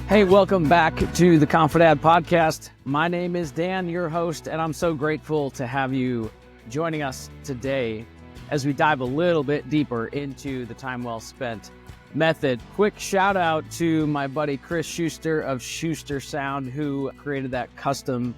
Hey, welcome back to the Confidad Podcast. My name is Dan, your host, and I'm so grateful to have you joining us today as we dive a little bit deeper into the time well spent method. Quick shout out to my buddy Chris Schuster of Schuster Sound, who created that custom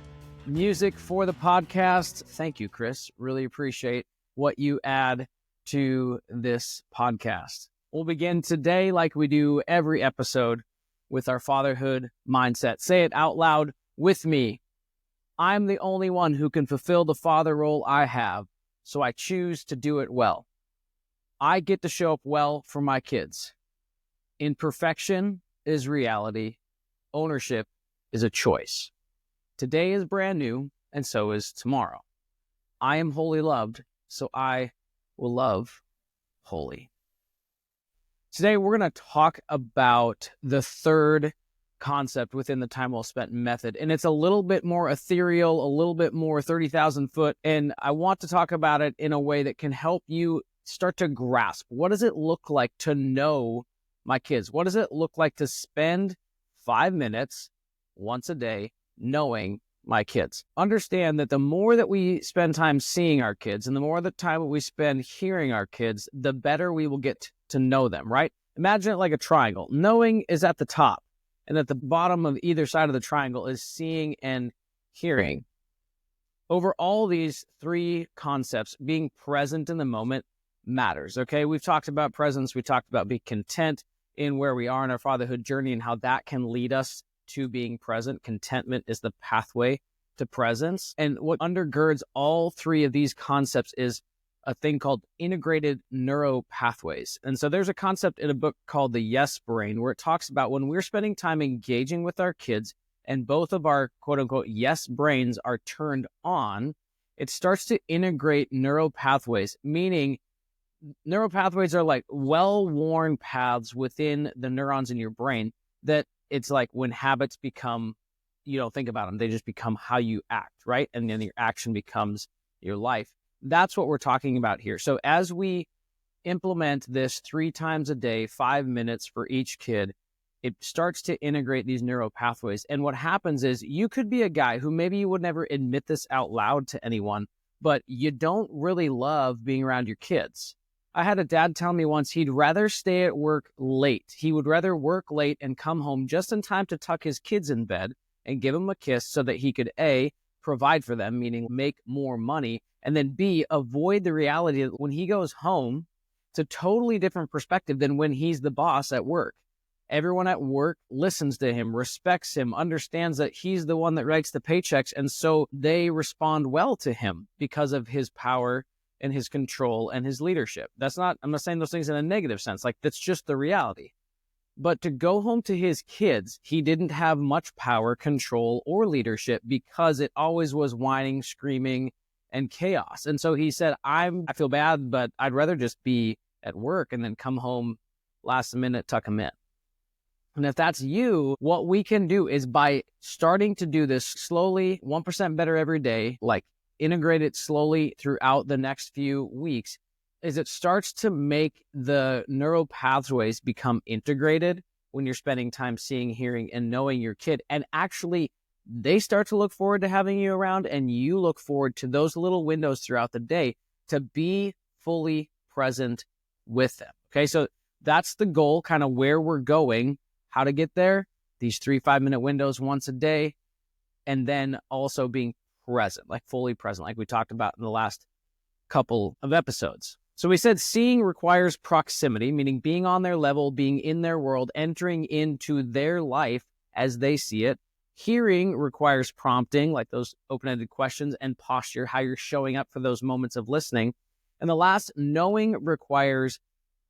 music for the podcast. Thank you, Chris. Really appreciate what you add to this podcast. We'll begin today, like we do every episode, with our fatherhood mindset. Say it out loud with me. I'm the only one who can fulfill the father role I have, so I choose to do it well. I get to show up well for my kids. Imperfection is reality. Ownership is a choice. Today is brand new, and so is tomorrow. I am wholly loved, so I will love wholly. Today, we're going to talk about the third concept within the time well spent method. And it's a little bit more ethereal, a little bit more 30,000 foot. And I want to talk about it in a way that can help you start to grasp. What does it look like to know my kids? What does it look like to spend 5 minutes once a day knowing my kids? Understand that the more that we spend time seeing our kids and the more the time that we spend hearing our kids, the better we will get to know them, right? Imagine it like a triangle. Knowing is at the top, and at the bottom of either side of the triangle is seeing and hearing. Over all these three concepts, being present in the moment matters, okay? We've talked about presence. We talked about being content in where we are in our fatherhood journey and how that can lead us to being present. Contentment is the pathway to presence. And what undergirds all three of these concepts is a thing called integrated neuro pathways. And so there's a concept in a book called The Yes Brain, where it talks about when we're spending time engaging with our kids and both of our quote unquote yes brains are turned on, it starts to integrate neuro pathways, meaning neural pathways are like well-worn paths within the neurons in your brain that it's like when habits become, you don't think about them, they just become how you act, right? And then your action becomes your life. That's what we're talking about here. So as we implement this 3 times a day, 5 minutes for each kid, it starts to integrate these neural pathways. And what happens is you could be a guy who maybe you would never admit this out loud to anyone, but you don't really love being around your kids. I had a dad tell me once he'd rather stay at work late. He would rather work late and come home just in time to tuck his kids in bed and give them a kiss so that he could A, provide for them, meaning make more money, and then B, avoid the reality that when he goes home, it's a totally different perspective than when he's the boss at work. Everyone at work listens to him, respects him, understands that he's the one that writes the paychecks, and so they respond well to him because of his power and his control and his leadership. I'm not saying those things in a negative sense, like that's just the reality. But to go home to his kids, he didn't have much power, control, or leadership because it always was whining, screaming, and chaos. And so he said, I feel bad, but I'd rather just be at work and then come home last minute, tuck him in. And if that's you, what we can do is by starting to do this slowly, 1% better every day, like integrate it slowly throughout the next few weeks, is it starts to make the neural pathways become integrated when you're spending time seeing, hearing, and knowing your kid. And actually, they start to look forward to having you around, and you look forward to those little windows throughout the day to be fully present with them. Okay, so that's the goal, kind of where we're going, how to get there, these 3 5-minute windows once a day, and then also being present, like fully present, like we talked about in the last couple of episodes. So we said seeing requires proximity, meaning being on their level, being in their world, entering into their life as they see it. Hearing requires prompting, like those open-ended questions, and posture, how you're showing up for those moments of listening. And the last, knowing requires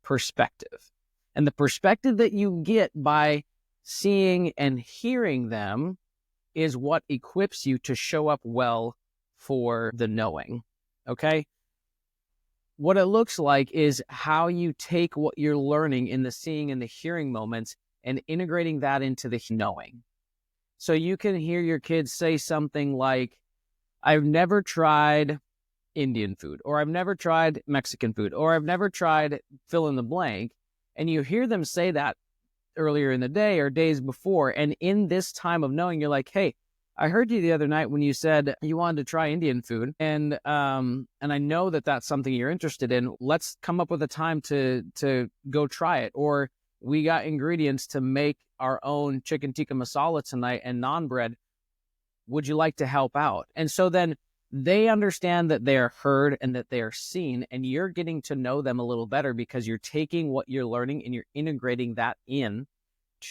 perspective. And the perspective that you get by seeing and hearing them is what equips you to show up well for the knowing, okay? What it looks like is how you take what you're learning in the seeing and the hearing moments and integrating that into the knowing. So you can hear your kids say something like, I've never tried Indian food, or I've never tried Mexican food, or I've never tried fill in the blank. And you hear them say that earlier in the day or days before. And in this time of knowing, you're like, hey, I heard you the other night when you said you wanted to try Indian food, and I know that that's something you're interested in. Let's come up with a time to go try it. Or we got ingredients to make our own chicken tikka masala tonight and naan bread. Would you like to help out? And so then they understand that they are heard and that they are seen, and you're getting to know them a little better because you're taking what you're learning and you're integrating that in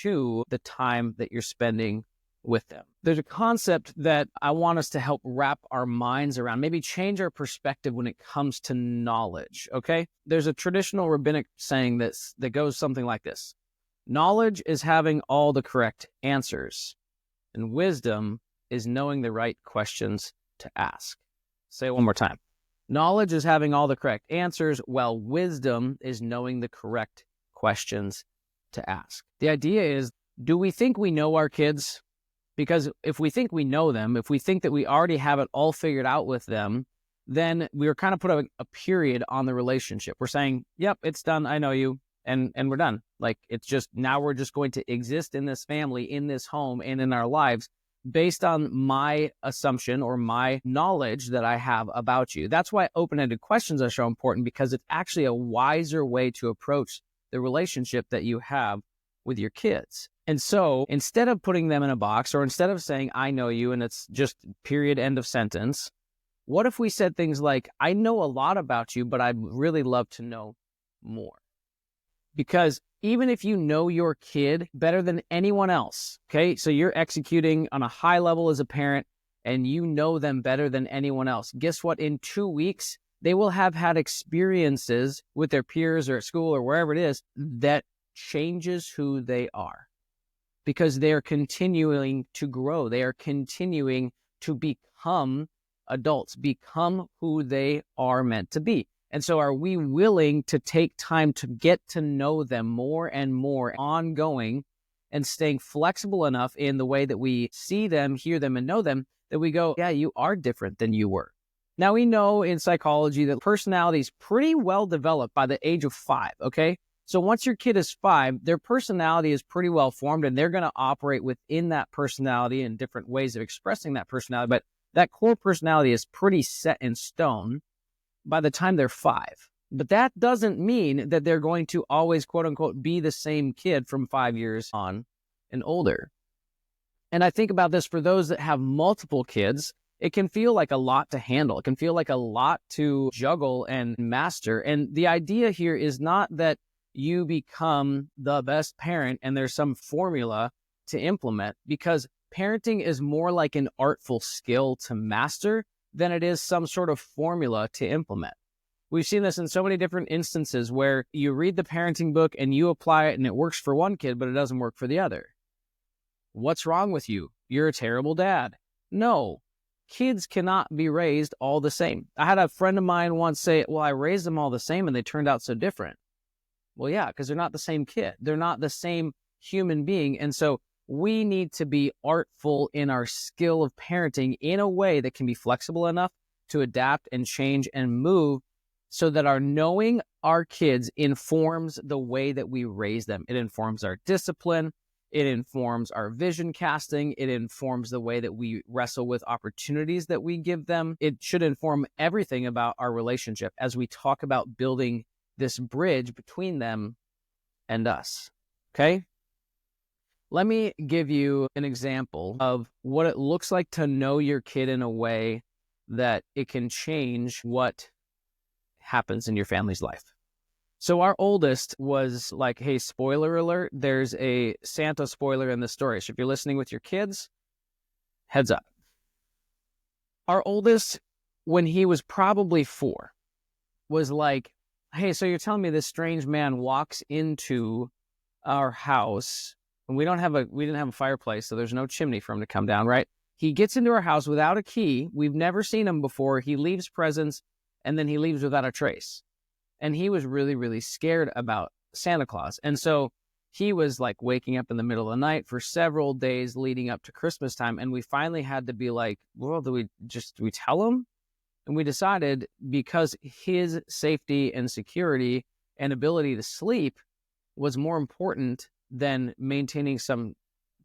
to the time that you're spending with them. There's a concept that I want us to help wrap our minds around, maybe change our perspective when it comes to knowledge, okay? There's a traditional rabbinic saying that goes something like this. Knowledge is having all the correct answers, and wisdom is knowing the right questions to ask. Say it one more time. Knowledge is having all the correct answers, while wisdom is knowing the correct questions to ask. The idea is, do we think we know our kids? Because if we think we know them, if we think that we already have it all figured out with them, then we're kind of putting a period on the relationship. We're saying, yep, it's done. I know you. And we're done. Like, it's just, now we're just going to exist in this family, in this home, and in our lives based on my assumption or my knowledge that I have about you. That's why open-ended questions are so important, because it's actually a wiser way to approach the relationship that you have with your kids. And so instead of putting them in a box, or instead of saying, I know you, and it's just period, end of sentence, what if we said things like, I know a lot about you, but I'd really love to know more? Because even if you know your kid better than anyone else, okay, so you're executing on a high level as a parent and you know them better than anyone else, guess what? In 2 weeks, they will have had experiences with their peers or at school or wherever it is that changes who they are, because they are continuing to grow. They are continuing to become adults, become who they are meant to be. And so are we willing to take time to get to know them more and more ongoing, and staying flexible enough in the way that we see them, hear them, and know them, that we go, yeah, you are different than you were. Now, we know in psychology that personality is pretty well developed by the age of 5, okay? So once your kid is 5, their personality is pretty well formed, and they're going to operate within that personality in different ways of expressing that personality. But that core personality is pretty set in stone by the time they're 5. But that doesn't mean that they're going to always, quote unquote, be the same kid from 5 years on and older. And I think about this for those that have multiple kids. It can feel like a lot to handle. It can feel like a lot to juggle and master. And the idea here is not that you become the best parent and there's some formula to implement, because parenting is more like an artful skill to master than it is some sort of formula to implement. We've seen this in so many different instances where you read the parenting book and you apply it and it works for one kid, but it doesn't work for the other. What's wrong with you? You're a terrible dad. No, kids cannot be raised all the same. I had a friend of mine once say, well, I raised them all the same and they turned out so different. Well, yeah, because they're not the same kid. They're not the same human being. And so we need to be artful in our skill of parenting in a way that can be flexible enough to adapt and change and move, so that our knowing our kids informs the way that we raise them. It informs our discipline. It informs our vision casting. It informs the way that we wrestle with opportunities that we give them. It should inform everything about our relationship as we talk about building this bridge between them and us. Okay? Let me give you an example of what it looks like to know your kid in a way that it can change what happens in your family's life. So our oldest was like, hey, spoiler alert, there's a Santa spoiler in the story. So if you're listening with your kids, heads up. Our oldest, when he was probably 4, was like, hey, so you're telling me this strange man walks into our house, and we didn't have a fireplace, so there's no chimney for him to come down, right? He gets into our house without a key. We've never seen him before. He leaves presents, and then he leaves without a trace. And he was really, really scared about Santa Claus. And so he was like waking up in the middle of the night for several days leading up to Christmas time. And we finally had to be like, well, do we tell him? And we decided, because his safety and security and ability to sleep was more important than maintaining some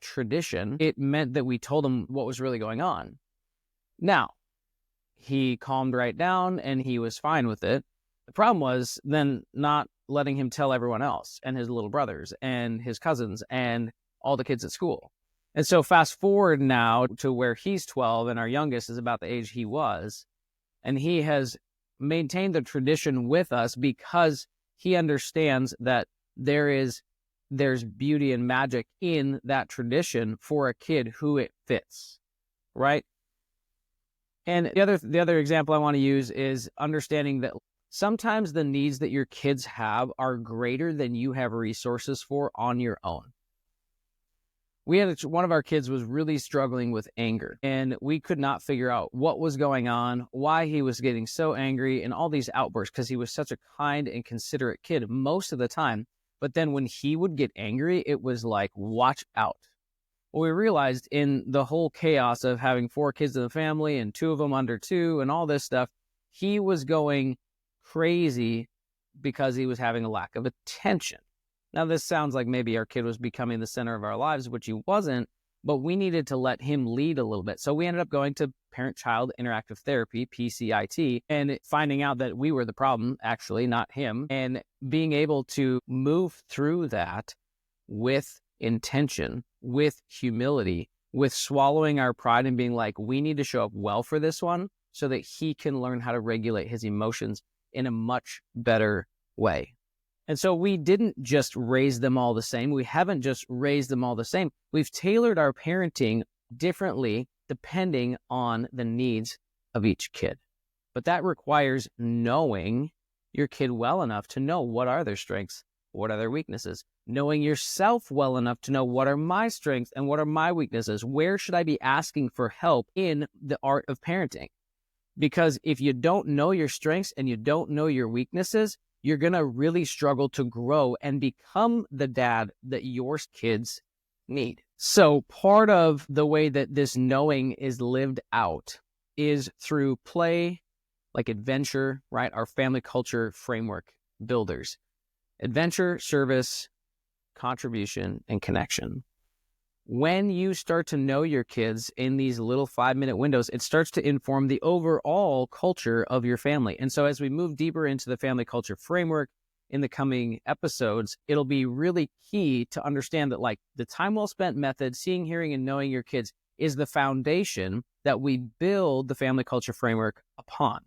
tradition. It meant that we told him what was really going on. Now, he calmed right down and he was fine with it. The problem was then not letting him tell everyone else and his little brothers and his cousins and all the kids at school. And so fast forward now to where he's 12 and our youngest is about the age he was. And he has maintained the tradition with us because he understands that there's beauty and magic in that tradition for a kid who it fits, right? And the other example I want to use is understanding that sometimes the needs that your kids have are greater than you have resources for on your own. One of our kids was really struggling with anger, and we could not figure out what was going on, why he was getting so angry, and all these outbursts, because he was such a kind and considerate kid most of the time. But then when he would get angry, it was like, watch out. Well, we realized in the whole chaos of having 4 kids in the family and 2 of them under 2 and all this stuff, he was going crazy because he was having a lack of attention. Now, this sounds like maybe our kid was becoming the center of our lives, which he wasn't, but we needed to let him lead a little bit. So we ended up going to parent-child interactive therapy, PCIT, and finding out that we were the problem, actually, not him, and being able to move through that with intention, with humility, with swallowing our pride and being like, we need to show up well for this one so that he can learn how to regulate his emotions in a much better way. And so we didn't just raise them all the same. We haven't just raised them all the same. We've tailored our parenting differently depending on the needs of each kid. But that requires knowing your kid well enough to know what are their strengths, what are their weaknesses, knowing yourself well enough to know what are my strengths and what are my weaknesses. Where should I be asking for help in the art of parenting? Because if you don't know your strengths and you don't know your weaknesses, you're going to really struggle to grow and become the dad that your kids need. So part of the way that this knowing is lived out is through play, like adventure, right? Our family culture framework builders. Adventure, service, contribution, and connection. When you start to know your kids in these little 5-minute windows, it starts to inform the overall culture of your family. And so as we move deeper into the family culture framework in the coming episodes, it'll be really key to understand that like the time well spent method, seeing, hearing, and knowing your kids is the foundation that we build the family culture framework upon.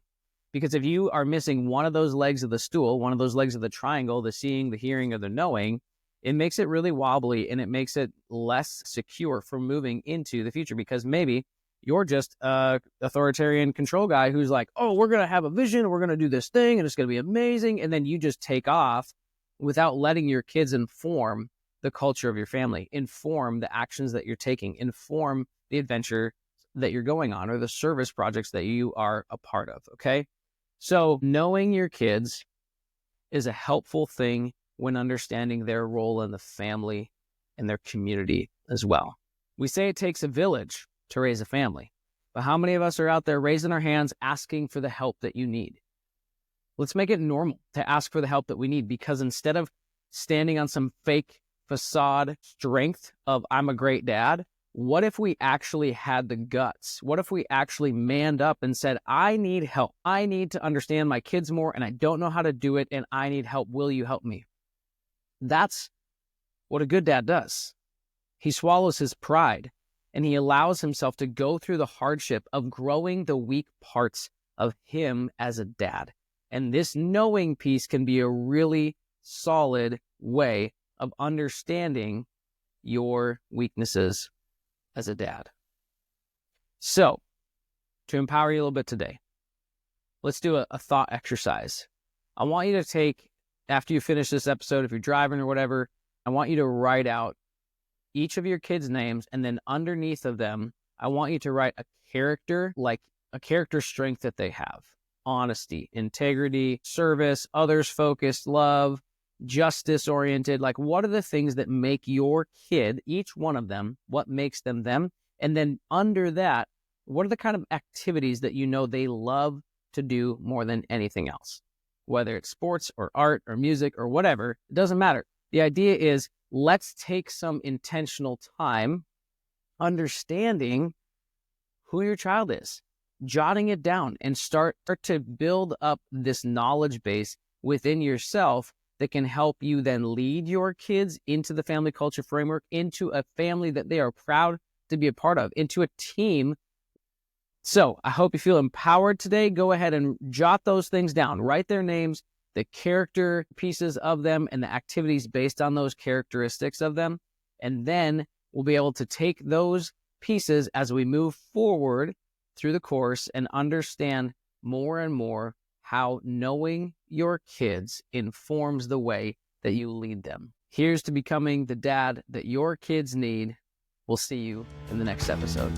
Because if you are missing one of those legs of the stool, one of those legs of the triangle, the seeing, the hearing, or the knowing, it makes it really wobbly and it makes it less secure for moving into the future, because maybe you're just an authoritarian control guy who's like, oh, we're going to have a vision, we're going to do this thing, and it's going to be amazing. And then you just take off without letting your kids inform the culture of your family, inform the actions that you're taking, inform the adventure that you're going on or the service projects that you are a part of, okay? So knowing your kids is a helpful thing when understanding their role in the family and their community as well. We say it takes a village to raise a family, but how many of us are out there raising our hands asking for the help that you need? Let's make it normal to ask for the help that we need, because instead of standing on some fake facade strength of I'm a great dad, what if we actually had the guts? What if we actually manned up and said, I need help. I need to understand my kids more and I don't know how to do it and I need help. Will you help me? That's what a good dad does. He swallows his pride and he allows himself to go through the hardship of growing the weak parts of him as a dad. And this knowing piece can be a really solid way of understanding your weaknesses as a dad. So, to empower you a little bit today, let's do a thought exercise. I want you to take, after you finish this episode, if you're driving or whatever, I want you to write out each of your kids' names, and then underneath of them, I want you to write a character, like a character strength that they have. Honesty, integrity, service, others-focused, love, justice-oriented. Like, what are the things that make your kid, each one of them, what makes them them? And then under that, what are the kind of activities that you know they love to do more than anything else? Whether it's sports or art or music or whatever, it doesn't matter. The idea is, let's take some intentional time understanding who your child is, jotting it down, and start to build up this knowledge base within yourself that can help you then lead your kids into the family culture framework, into a family that they are proud to be a part of, into a team. So I hope you feel empowered today. Go ahead and jot those things down. Write their names, the character pieces of them, and the activities based on those characteristics of them. And then we'll be able to take those pieces as we move forward through the course and understand more and more how knowing your kids informs the way that you lead them. Here's to becoming the dad that your kids need. We'll see you in the next episode.